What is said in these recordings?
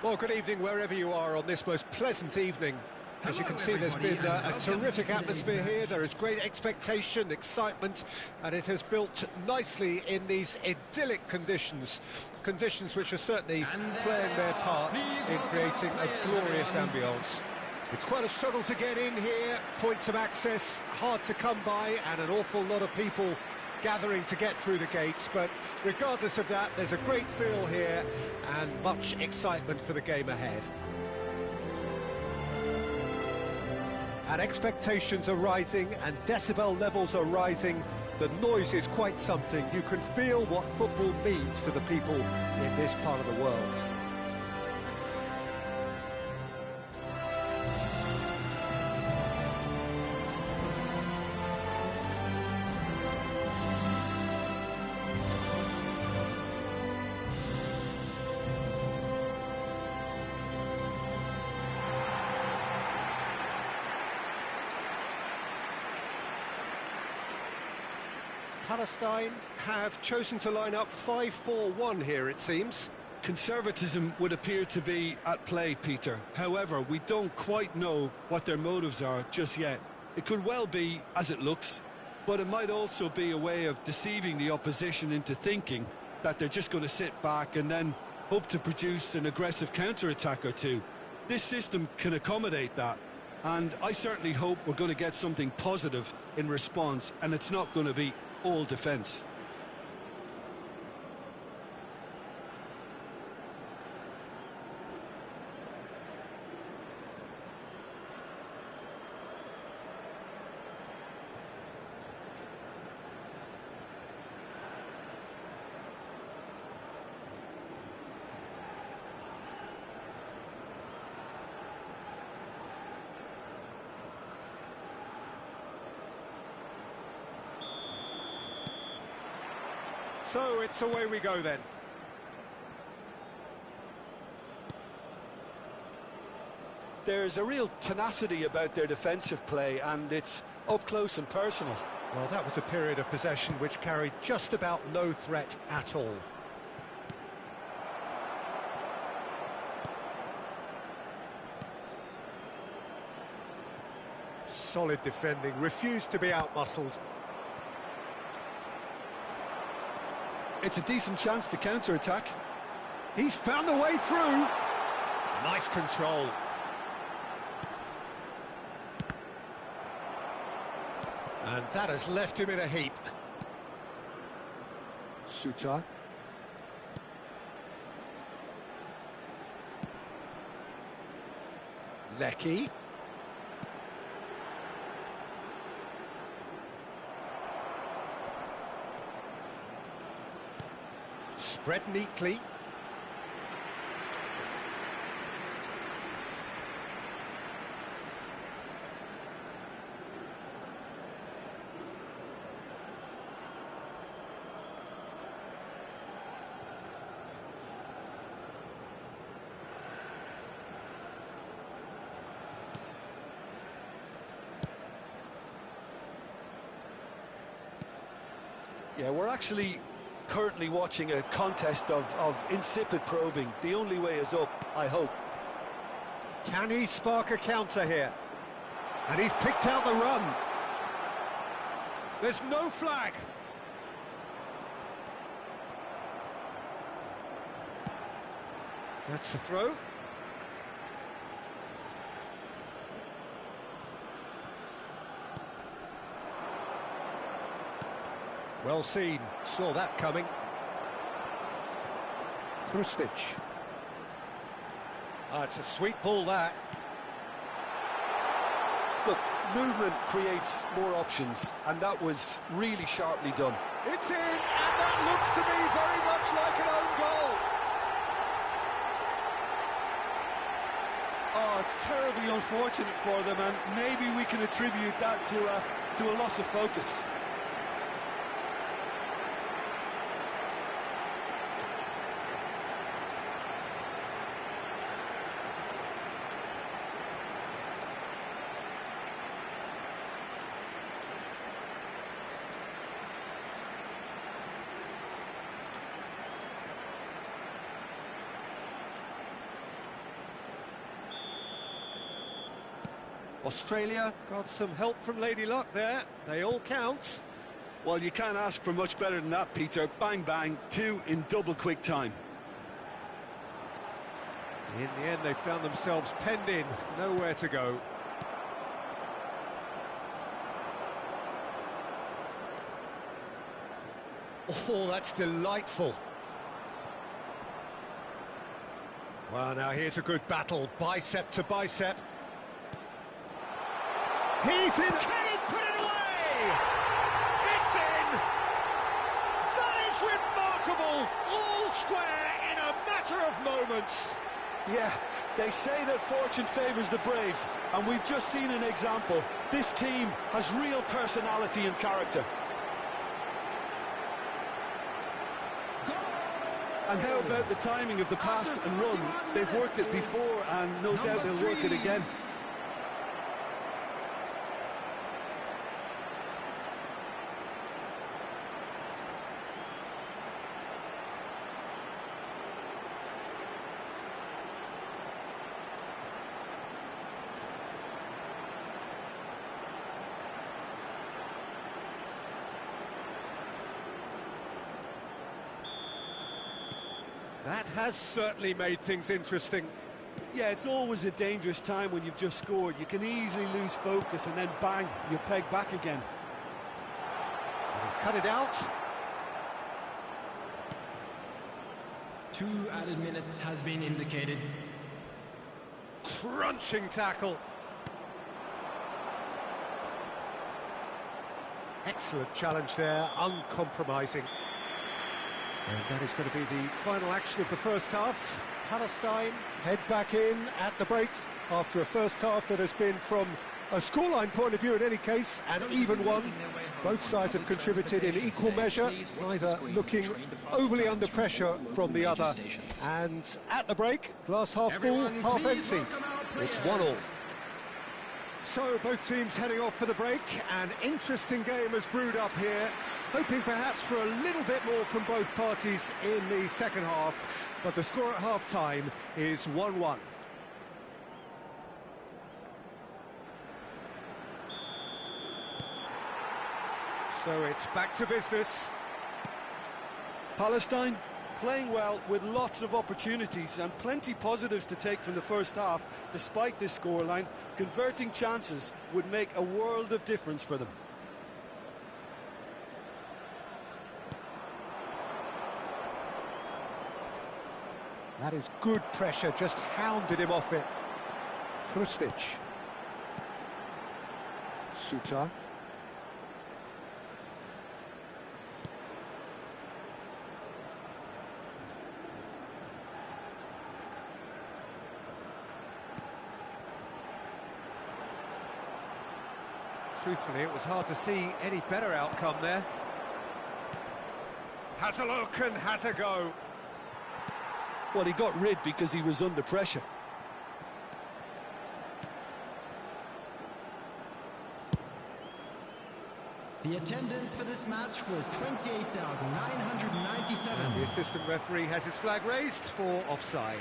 Well, good evening wherever you are on this most pleasant evening. As you can see, there's been a terrific atmosphere here. There is great expectation, excitement, and it has built nicely in these idyllic conditions. Conditions which are certainly playing their part in creating a glorious ambience. It's quite a struggle to get in here, points of access hard to come by, and an awful lot of people gathering to get through the gates, but regardless of that, there's a great feel here and much excitement for the game ahead. And expectations are rising and decibel levels are rising. The noise is quite something. You can feel what football means to the people in this part of the world. Palestine have chosen to line up 5-4-1 here, it seems. Conservatism would appear to be at play, Peter. However, we don't quite know what their motives are just yet. It could well be as it looks, but it might also be a way of deceiving the opposition into thinking that they're just going to sit back and then hope to produce an aggressive counter-attack or two. This system can accommodate that, and I certainly hope we're going to get something positive in response, and it's not going to be all defence. So it's away we go then. There's a real tenacity about their defensive play, and it's up close and personal. Well, that was a period of possession which carried just about no threat at all. Solid defending, refused to be outmuscled. It's a decent chance to counter-attack. He's found a way through. Nice control. And that has left him in a heap. Suta. Lecky. Spread neatly. Yeah, we're actually currently watching a contest of insipid probing. The only way is up, I hope. Can he spark a counter here? And he's picked out the run. There's no flag. That's the throw. Well seen, saw that coming. Hrustic. It's a sweet ball, that. Look, movement creates more options, and that was really sharply done. It's in, and that looks to me very much like an own goal. Oh, it's terribly unfortunate for them, and maybe we can attribute that to a loss of focus. Australia got some help from Lady Luck there. They all count. Well, you can't ask for much better than that, Peter. Bang, bang, 2 in double quick time. In the end, they found themselves penned in, nowhere to go. Oh, that's delightful. Well, now here's a good battle, bicep to bicep. He's in. Can he put it away? It's in. That is remarkable. All square in a matter of moments. Yeah, they say that fortune favours the brave, and we've just seen an example. This team has real personality and character. And how about the timing of the pass and run? They've worked it before, and no doubt they'll work it again. That has certainly made things interesting. Yeah, it's always a dangerous time when you've just scored. You can easily lose focus and then bang, you're pegged back again. He's cut it out. 2 added minutes has been indicated. Crunching tackle. Excellent challenge there, uncompromising. And that is going to be the final action of the first half. Palestine head back in at the break after a first half that has been, from a scoreline point of view in any case, an even one. Both sides have contributed in equal measure, neither looking overly under pressure from the other. And at the break, glass half full, half empty. It's 1-1. So both teams heading off for the break. An interesting game has brewed up here, hoping perhaps for a little bit more from both parties in the second half, but the score at half-time is 1-1. So it's back to business. Palestine playing well with lots of opportunities and plenty positives to take from the first half. Despite this scoreline, converting chances would make a world of difference for them. That is good pressure, just hounded him off it. Krustic. Suta. Truthfully, it was hard to see any better outcome there. Has a look and has a go. Well, he got rid because he was under pressure. The attendance for this match was 28,997. And the assistant referee has his flag raised for offside.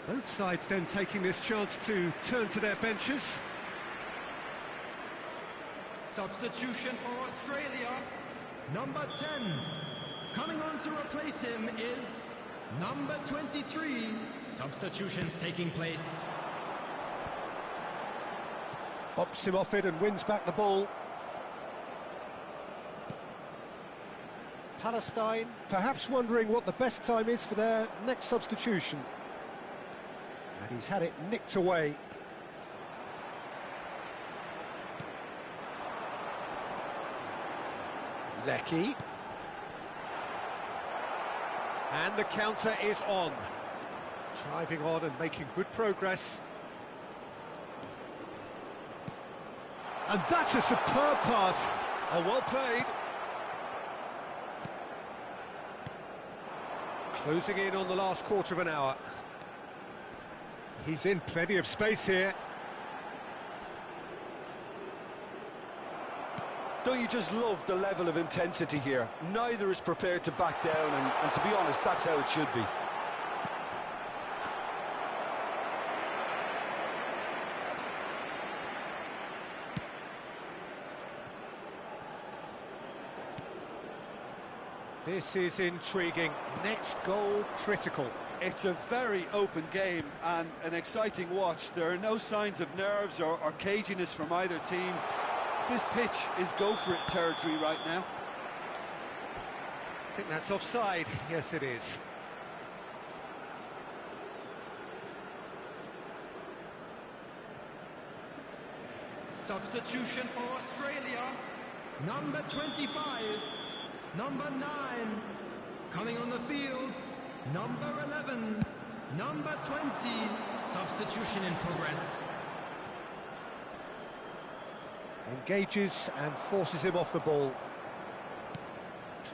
Both sides then taking this chance to turn to their benches. Substitution for Australia, number 10. Coming on to replace him is number 23. Substitutions taking place. Bops him off it and wins back the ball. Palestine perhaps wondering what the best time is for their next substitution. And he's had it nicked away. Lecky. And the counter is on. Driving on and making good progress. And that's a superb pass. Oh, well played. Closing in on the last quarter of an hour. He's in plenty of space here. Don't you just love the level of intensity here? Neither is prepared to back down, and to be honest, that's how it should be. This is intriguing. Next goal critical. It's a very open game and an exciting watch. There are no signs of nerves or caginess from either team. This pitch is go-for-it territory right now. I think that's offside. Yes, it is. Substitution for Australia. Number 25. Number 9. Coming on the field. Number 11. Number 20. Substitution in progress. Engages and forces him off the ball.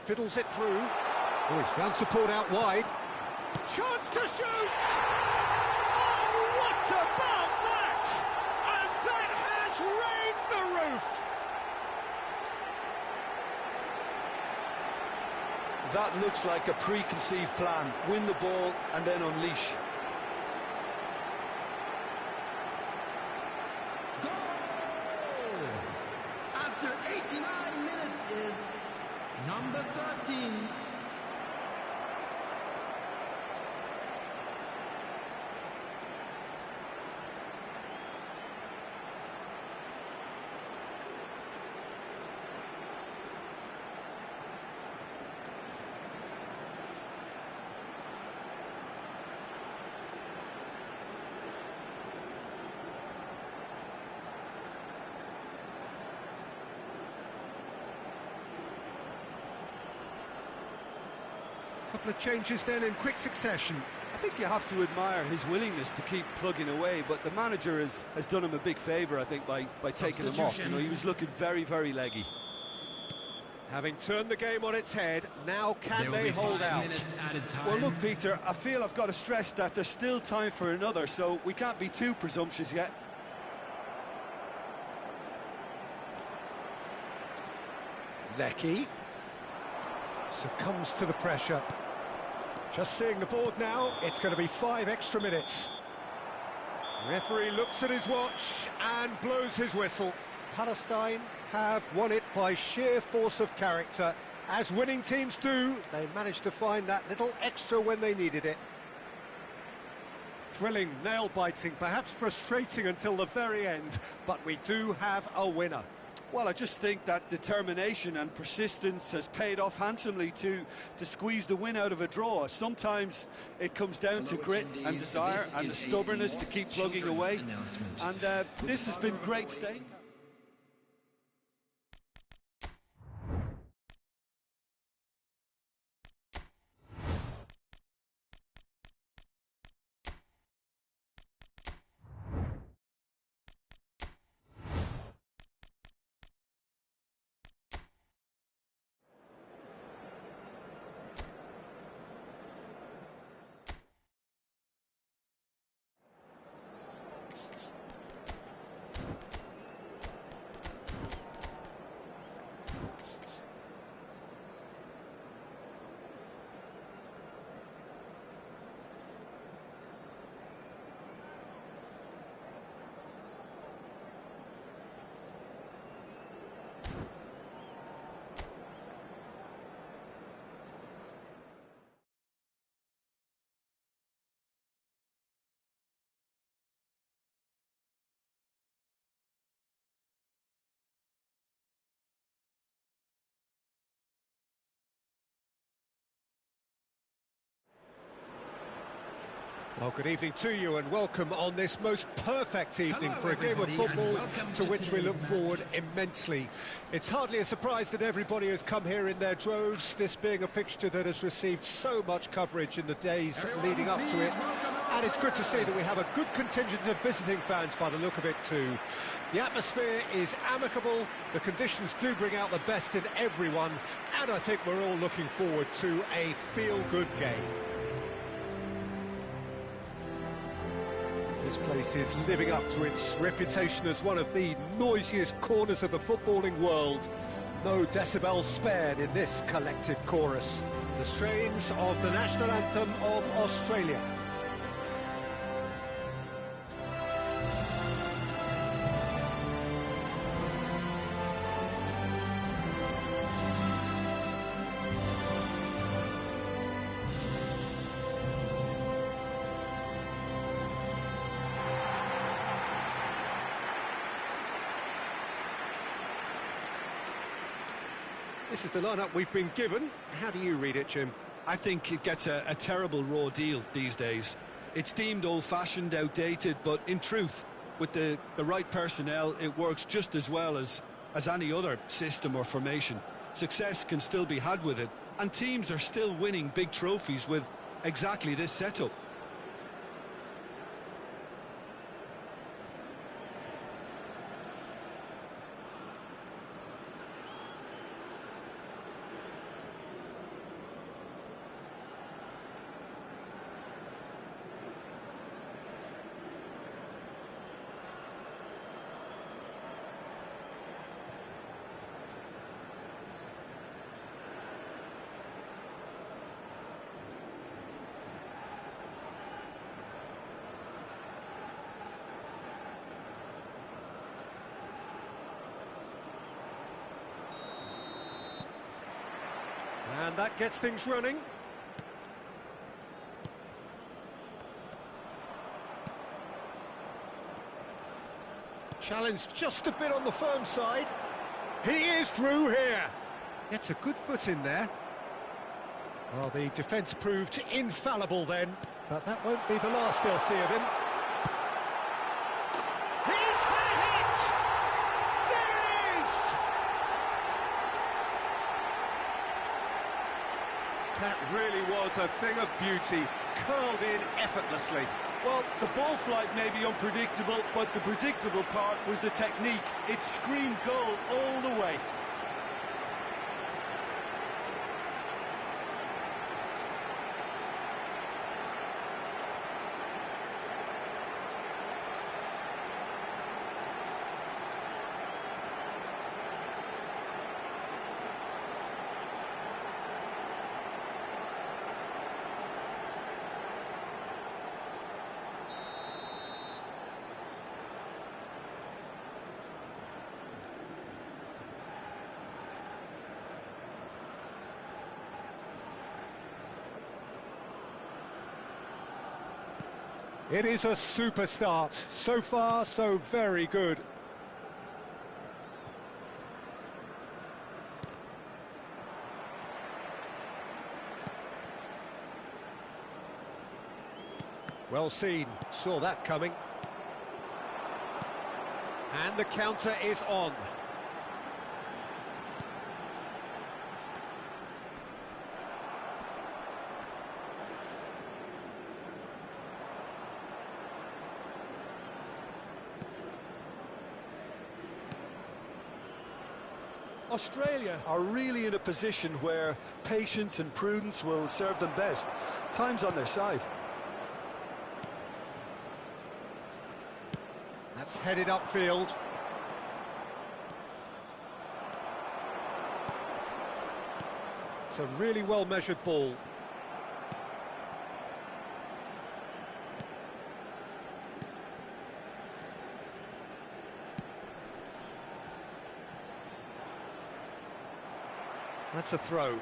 Fiddles it through. Oh, he's found support out wide. Chance to shoot! Oh, what about that? And that has raised the roof! That looks like a preconceived plan. Win the ball and then unleash. After 89 minutes is number 13. Couple of changes then in quick succession. I think you have to admire his willingness to keep plugging away, but the manager has done him a big favour, I think, by taking him off. You know, he was looking very, very leggy. Having turned the game on its head, now can they hold out? Well, look, Peter, I feel I've got to stress that there's still time for another, so we can't be too presumptuous yet. Lecky succumbs to the pressure. Just seeing the board now, it's going to be 5 extra minutes. Referee looks at his watch and blows his whistle. Palestine have won it by sheer force of character. As winning teams do, they managed to find that little extra when they needed it. Thrilling, nail-biting, perhaps frustrating until the very end, but we do have a winner. Well, I just think that determination and persistence has paid off handsomely to squeeze the win out of a draw. Sometimes it comes down to grit and desire and the stubbornness to keep plugging away. And this has been great staying. Well, good evening to you and welcome on this most perfect evening for a game of football to which we look forward immensely. It's hardly a surprise that everybody has come here in their droves, this being a fixture that has received so much coverage in the days leading up to it. And it's good to see that we have a good contingent of visiting fans by the look of it too. The atmosphere is amicable, the conditions do bring out the best in everyone, and I think we're all looking forward to a feel-good game. This place is living up to its reputation as one of the noisiest corners of the footballing world. No decibels spared in this collective chorus. The strains of the national anthem of Australia. This is the lineup we've been given. How do you read it, Jim? I think it gets a terrible raw deal these days. It's deemed old-fashioned, outdated, but in truth, with the right personnel, it works just as well as any other system or formation. Success can still be had with it, and teams are still winning big trophies with exactly this setup. And that gets things running. Challenge just a bit on the firm side. He is through here. Gets a good foot in there. Well, the defence proved infallible then, but that won't be the last they'll see of him. He's had it! There it is! That really was a thing of beauty, curled in effortlessly. Well, the ball flight may be unpredictable, but the predictable part was the technique. It screamed goal all the way. It is a super start. So far, so very good. Well seen. Saw that coming. And the counter is on. Australia are really in a position where patience and prudence will serve them best. Time's on their side. That's headed upfield. It's a really well-measured ball. That's a throw.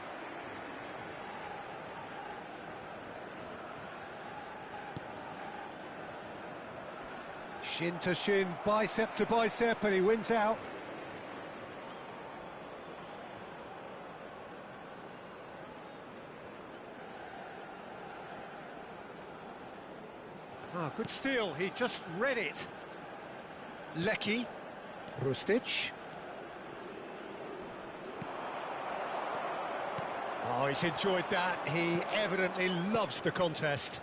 Shin to shin, bicep to bicep, and he wins out. Ah, good steal, he just read it. Lecky, Rustic. Oh, he's enjoyed that. He evidently loves the contest.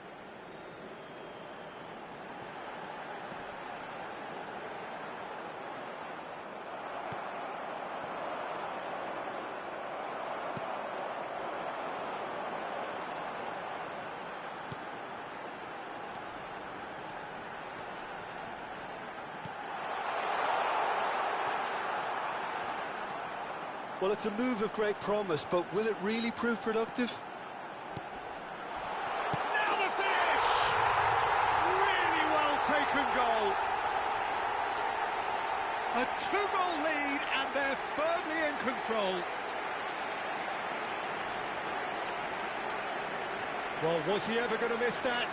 Well, it's a move of great promise, but will it really prove productive? Now the finish! Really well taken goal. A 2-goal lead and they're firmly in control. Well, was he ever going to miss that?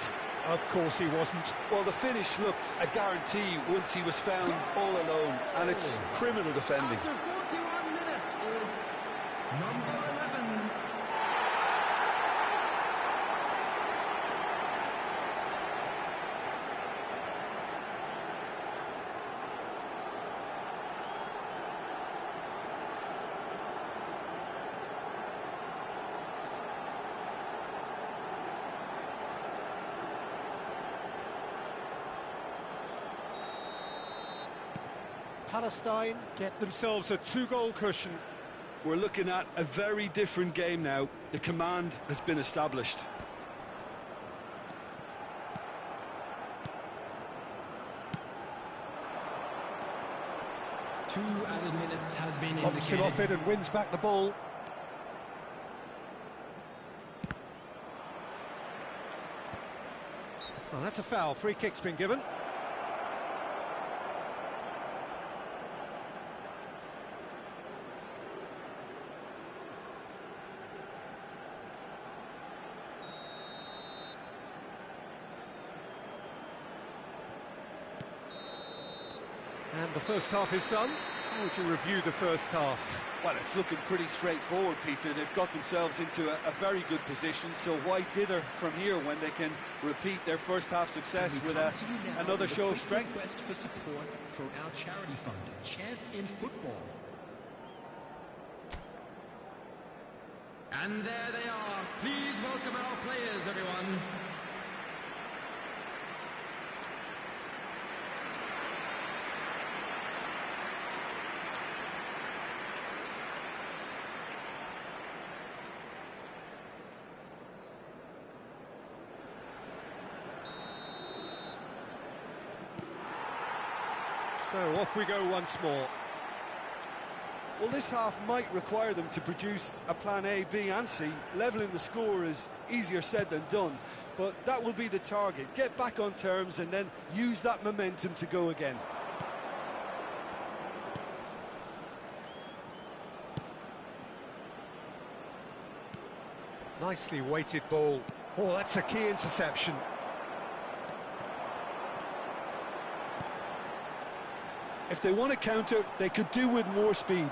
Of course he wasn't. Well, the finish looked a guarantee once he was found all alone, and it's criminal defending. After 41 minutes is number 11. Palestine get themselves a 2-goal cushion. We're looking at a very different game now. The command has been established. Two added minutes has been Bumps him off it and wins back the ball. Well, that's a foul. Free kick's been given. And the first half is done. How would you review the first half? Well, it's looking pretty straightforward, Peter. They've got themselves into a very good position, so why dither from here when they can repeat their first half success with another show of strength? Request for support from our charity fund, Chance in Football. And there they are. Please welcome our players, everyone. So off we go once more. Well, this half might require them to produce a plan A, B and C. Levelling the score is easier said than done, but that will be the target. Get back on terms and then use that momentum to go again. Nicely weighted ball. Oh, that's a key interception. If they want to counter, they could do with more speed.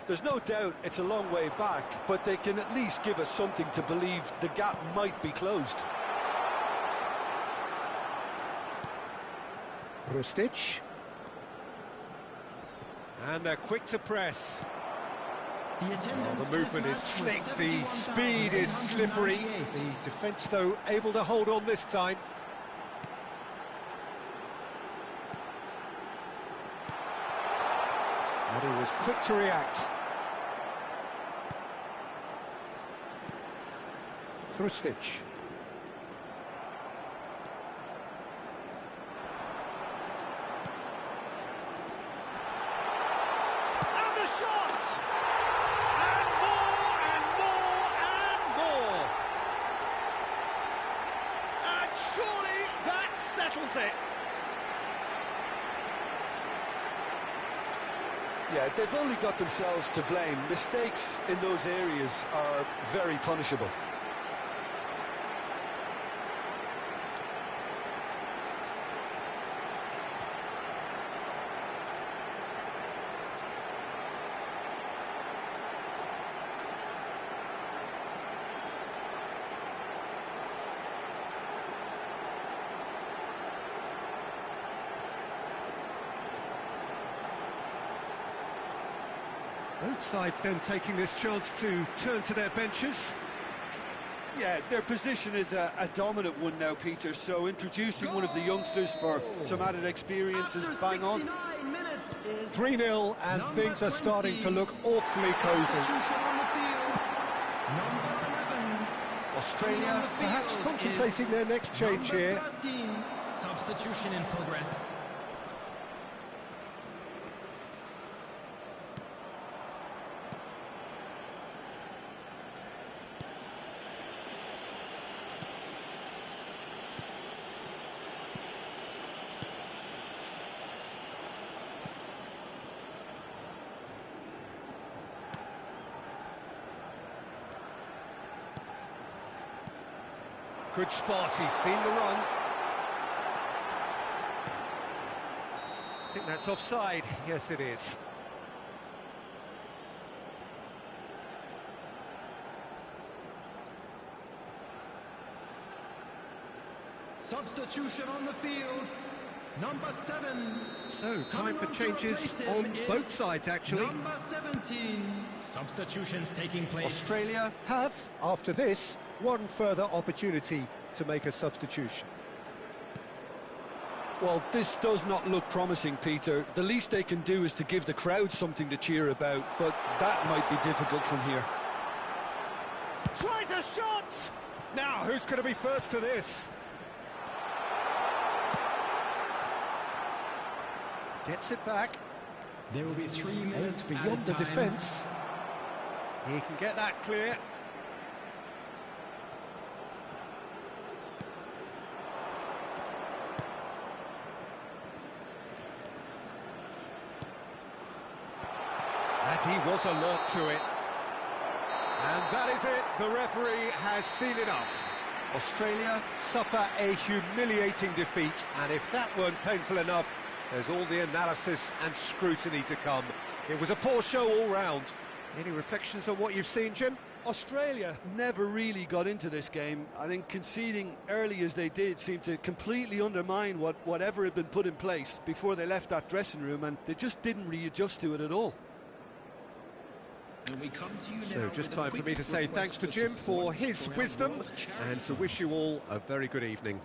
There's no doubt it's a long way back, but they can at least give us something to believe the gap might be closed. Rustic. And they're quick to press. The The movement is slick, the speed is slippery. The defence, though, able to hold on this time. And he was quick to react. Rustic. And the shot! And more, and more, and more! And surely that settles it! Yeah, they've only got themselves to blame. Mistakes in those areas are very punishable. Both sides then taking this chance to turn to their benches. Yeah, their position is a dominant one now, Peter, so introducing one of the youngsters for some added experience is bang on. 3-0 and things are starting to look awfully cosy. Australia perhaps contemplating their next change here. Substitution in progress. Good spot, he's seen the run. I think that's offside. Yes, it is. Substitution on the field. Number 7. So, time for changes on both sides, actually. Number 17. Substitutions taking place. Australia have, after this, one further opportunity to make a substitution. Well, this does not look promising, Peter. The least they can do is to give the crowd something to cheer about, but that might be difficult from here. Tries a shot! Now, who's going to be first to this? Gets it back. There will be 3 minutes beyond the defence. He can get that clear. And he was alert to it. And that is it. The referee has seen enough. Australia suffer a humiliating defeat, and if that weren't painful enough, there's all the analysis and scrutiny to come. It was a poor show all round. Any reflections on what you've seen, Jim? Australia never really got into this game. I think conceding early as they did seemed to completely undermine whatever had been put in place before they left that dressing room, and they just didn't readjust to it at all. And we come to you now So just time for me to say thanks to Jim for his wisdom and to wish you all a very good evening.